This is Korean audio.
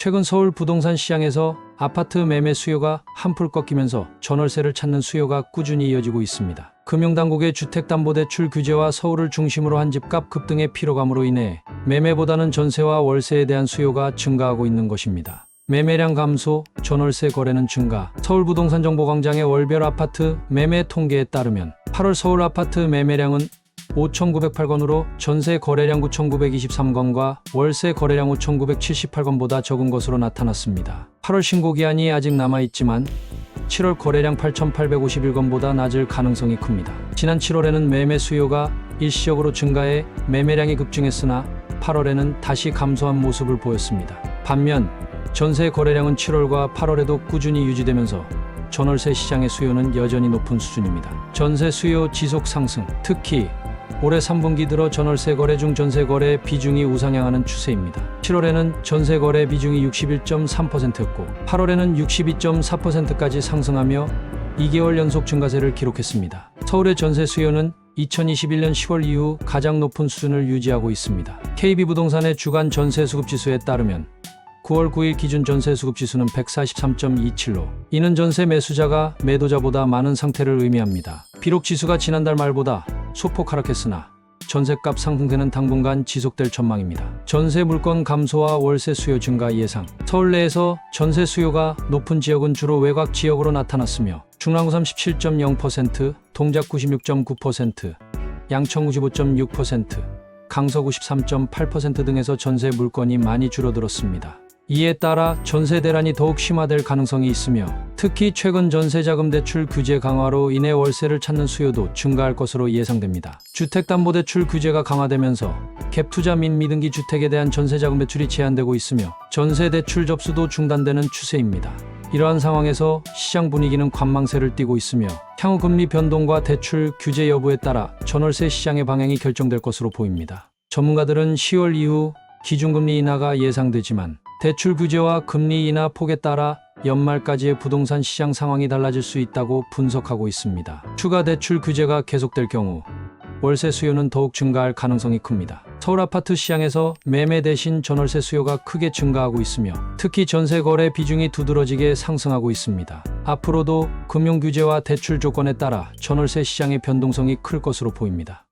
최근 서울 부동산 시장에서 아파트 매매 수요가 한풀 꺾이면서 전월세를 찾는 수요가 꾸준히 이어지고 있습니다. 금융당국의 주택담보대출 규제와 서울을 중심으로 한 집값 급등의 피로감으로 인해 매매보다는 전세와 월세에 대한 수요가 증가하고 있는 것입니다. 매매량 감소, 전월세 거래는 증가. 서울부동산정보광장의 월별 아파트 매매 통계에 따르면 8월 서울 아파트 매매량은 5,908건으로 전세 거래량 9,923건과 월세 거래량 5,978건보다 적은 것으로 나타났습니다. 8월 신고기한이 아직 남아있지만 7월 거래량 8,851건보다 낮을 가능성이 큽니다. 지난 7월에는 매매 수요가 일시적으로 증가해 매매량이 급증했으나 8월에는 다시 감소한 모습을 보였습니다. 반면 전세 거래량은 7월과 8월에도 꾸준히 유지되면서 전월세 시장의 수요는 여전히 높은 수준입니다. 전세 수요 지속 상승, 특히 올해 3분기 들어 전월세 거래 중 전세 거래 비중이 우상향하는 추세입니다. 7월에는 전세 거래 비중이 61.3%였고 8월에는 62.4%까지 상승하며 2개월 연속 증가세를 기록했습니다. 서울의 전세 수요는 2021년 10월 이후 가장 높은 수준을 유지하고 있습니다. KB부동산의 주간 전세 수급 지수에 따르면 9월 9일 기준 전세 수급 지수는 143.27로 이는 전세 매수자가 매도자보다 많은 상태를 의미합니다. 비록 지수가 지난달 말보다 소폭 하락했으나 전세값 상승세는 당분간 지속될 전망입니다. 전세 물건 감소와 월세 수요 증가 예상. 서울 내에서 전세 수요가 높은 지역은 주로 외곽 지역으로 나타났으며 중랑구 37.0%, 동작 96.9%, 양천 95.6%, 강서 93.8% 등에서 전세 물건이 많이 줄어들었습니다. 이에 따라 전세 대란이 더욱 심화될 가능성이 있으며 특히 최근 전세자금 대출 규제 강화로 인해 월세를 찾는 수요도 증가할 것으로 예상됩니다. 주택담보대출 규제가 강화되면서 갭투자 및 미등기 주택에 대한 전세자금 대출이 제한되고 있으며 전세 대출 접수도 중단되는 추세입니다. 이러한 상황에서 시장 분위기는 관망세를 띠고 있으며 향후 금리 변동과 대출 규제 여부에 따라 전월세 시장의 방향이 결정될 것으로 보입니다. 전문가들은 10월 이후 기준금리 인하가 예상되지만 대출 규제와 금리 인하 폭에 따라 연말까지의 부동산 시장 상황이 달라질 수 있다고 분석하고 있습니다. 추가 대출 규제가 계속될 경우 월세 수요는 더욱 증가할 가능성이 큽니다. 서울 아파트 시장에서 매매 대신 전월세 수요가 크게 증가하고 있으며 특히 전세 거래 비중이 두드러지게 상승하고 있습니다. 앞으로도 금융 규제와 대출 조건에 따라 전월세 시장의 변동성이 클 것으로 보입니다.